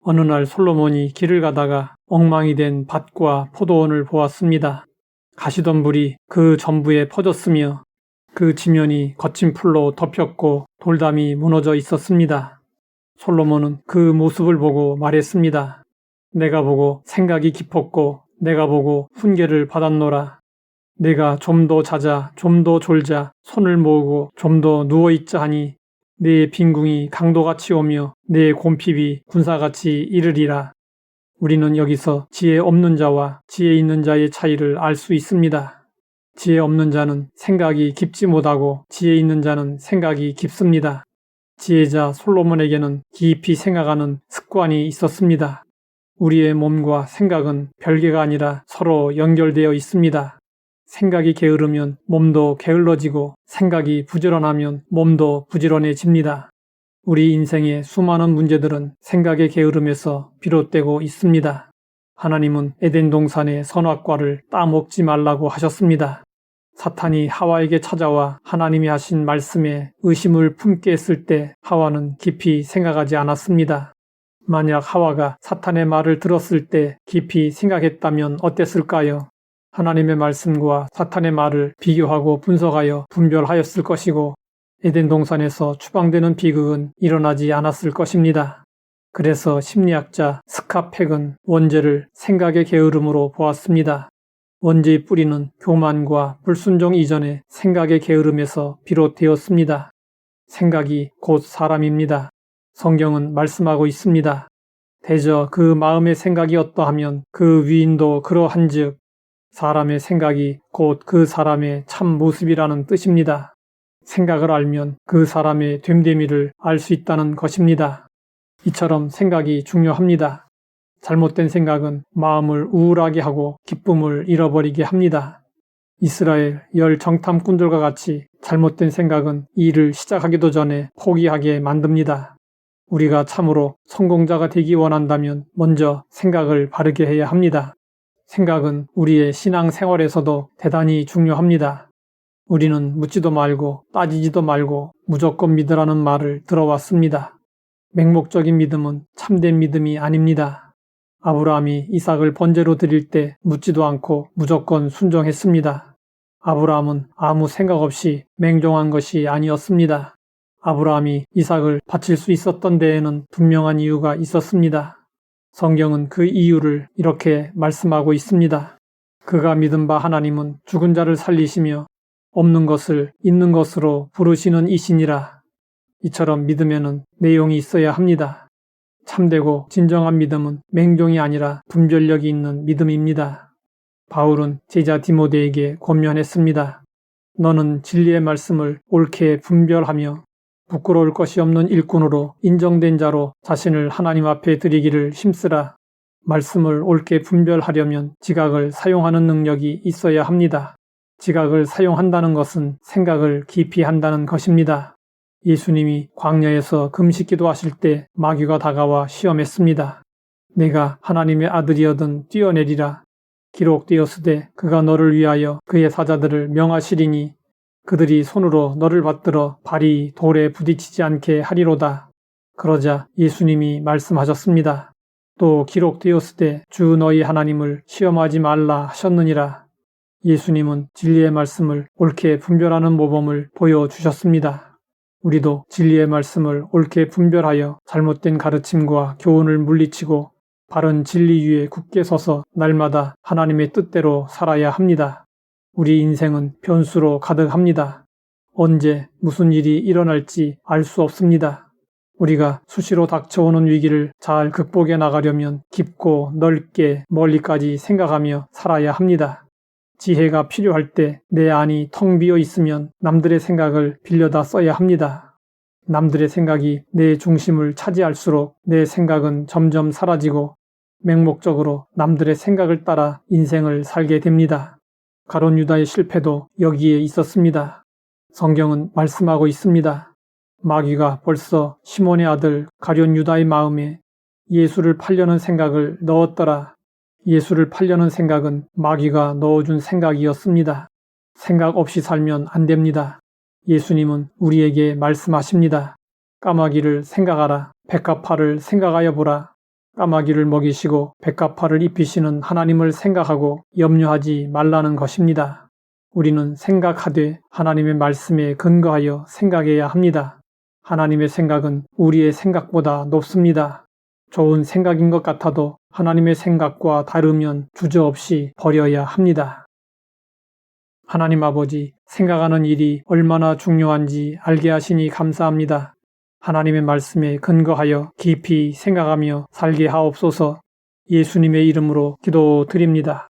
어느 날 솔로몬이 길을 가다가 엉망이 된 밭과 포도원을 보았습니다. 가시덤불이 그 전부에 퍼졌으며 그 지면이 거친 풀로 덮였고 돌담이 무너져 있었습니다. 솔로몬은 그 모습을 보고 말했습니다. 내가 보고 생각이 깊었고 내가 보고 훈계를 받았노라. 내가 좀 더 자자 좀 더 졸자 손을 모으고 좀 더 누워있자 하니 내 빈궁이 강도같이 오며 내 곰핍이 군사같이 이르리라. 우리는 여기서 지혜 없는 자와 지혜 있는 자의 차이를 알 수 있습니다. 지혜 없는 자는 생각이 깊지 못하고 지혜 있는 자는 생각이 깊습니다. 지혜자 솔로몬에게는 깊이 생각하는 습관이 있었습니다. 우리의 몸과 생각은 별개가 아니라 서로 연결되어 있습니다. 생각이 게으르면 몸도 게을러지고 생각이 부지런하면 몸도 부지런해집니다. 우리 인생의 수많은 문제들은 생각의 게으름에서 비롯되고 있습니다. 하나님은 에덴 동산의 선악과를 따먹지 말라고 하셨습니다. 사탄이 하와에게 찾아와 하나님이 하신 말씀에 의심을 품게 했을 때 하와는 깊이 생각하지 않았습니다. 만약 하와가 사탄의 말을 들었을 때 깊이 생각했다면 어땠을까요? 하나님의 말씀과 사탄의 말을 비교하고 분석하여 분별하였을 것이고 에덴 동산에서 추방되는 비극은 일어나지 않았을 것입니다. 그래서 심리학자 스카펙은 원죄를 생각의 게으름으로 보았습니다. 원죄의 뿌리는 교만과 불순종 이전의 생각의 게으름에서 비롯되었습니다. 생각이 곧 사람입니다. 성경은 말씀하고 있습니다. 대저 그 마음의 생각이 어떠하면 그 위인도 그러한즉 사람의 생각이 곧 그 사람의 참 모습이라는 뜻입니다. 생각을 알면 그 사람의 됨됨이를 알 수 있다는 것입니다. 이처럼 생각이 중요합니다. 잘못된 생각은 마음을 우울하게 하고 기쁨을 잃어버리게 합니다. 이스라엘 열 정탐꾼들과 같이 잘못된 생각은 일을 시작하기도 전에 포기하게 만듭니다. 우리가 참으로 성공자가 되기 원한다면 먼저 생각을 바르게 해야 합니다. 생각은 우리의 신앙생활에서도 대단히 중요합니다. 우리는 묻지도 말고 따지지도 말고 무조건 믿으라는 말을 들어왔습니다. 맹목적인 믿음은 참된 믿음이 아닙니다. 아브라함이 이삭을 번제로 드릴 때 묻지도 않고 무조건 순종했습니다. 아브라함은 아무 생각 없이 맹종한 것이 아니었습니다. 아브라함이 이삭을 바칠 수 있었던 데에는 분명한 이유가 있었습니다. 성경은 그 이유를 이렇게 말씀하고 있습니다. 그가 믿은 바 하나님은 죽은 자를 살리시며 없는 것을 있는 것으로 부르시는 이시니라. 이처럼 믿음에는 내용이 있어야 합니다. 참되고 진정한 믿음은 맹종이 아니라 분별력이 있는 믿음입니다. 바울은 제자 디모데에게 권면했습니다. 너는 진리의 말씀을 옳게 분별하며 부끄러울 것이 없는 일꾼으로 인정된 자로 자신을 하나님 앞에 드리기를 힘쓰라. 말씀을 옳게 분별하려면 지각을 사용하는 능력이 있어야 합니다. 지각을 사용한다는 것은 생각을 깊이 한다는 것입니다. 예수님이 광야에서 금식기도 하실 때 마귀가 다가와 시험했습니다. 내가 하나님의 아들이어든 뛰어내리라. 기록되었으되 그가 너를 위하여 그의 사자들을 명하시리니 그들이 손으로 너를 받들어 발이 돌에 부딪히지 않게 하리로다. 그러자 예수님이 말씀하셨습니다. 또 기록되었으되 주 너희 하나님을 시험하지 말라 하셨느니라. 예수님은 진리의 말씀을 옳게 분별하는 모범을 보여주셨습니다. 우리도 진리의 말씀을 옳게 분별하여 잘못된 가르침과 교훈을 물리치고 바른 진리 위에 굳게 서서 날마다 하나님의 뜻대로 살아야 합니다. 우리 인생은 변수로 가득합니다. 언제 무슨 일이 일어날지 알 수 없습니다. 우리가 수시로 닥쳐오는 위기를 잘 극복해 나가려면 깊고 넓게 멀리까지 생각하며 살아야 합니다. 지혜가 필요할 때 내 안이 텅 비어 있으면 남들의 생각을 빌려다 써야 합니다. 남들의 생각이 내 중심을 차지할수록 내 생각은 점점 사라지고 맹목적으로 남들의 생각을 따라 인생을 살게 됩니다. 가룟 유다의 실패도 여기에 있었습니다. 성경은 말씀하고 있습니다. 마귀가 벌써 시몬의 아들 가룟 유다의 마음에 예수를 팔려는 생각을 넣었더라. 예수를 팔려는 생각은 마귀가 넣어준 생각이었습니다. 생각 없이 살면 안 됩니다. 예수님은 우리에게 말씀하십니다. 까마귀를 생각하라. 백합화를 생각하여 보라. 까마귀를 먹이시고 백합화를 입히시는 하나님을 생각하고 염려하지 말라는 것입니다. 우리는 생각하되 하나님의 말씀에 근거하여 생각해야 합니다. 하나님의 생각은 우리의 생각보다 높습니다. 좋은 생각인 것 같아도 하나님의 생각과 다르면 주저없이 버려야 합니다. 하나님 아버지, 생각하는 일이 얼마나 중요한지 알게 하시니 감사합니다. 하나님의 말씀에 근거하여 깊이 생각하며 살게 하옵소서. 예수님의 이름으로 기도드립니다.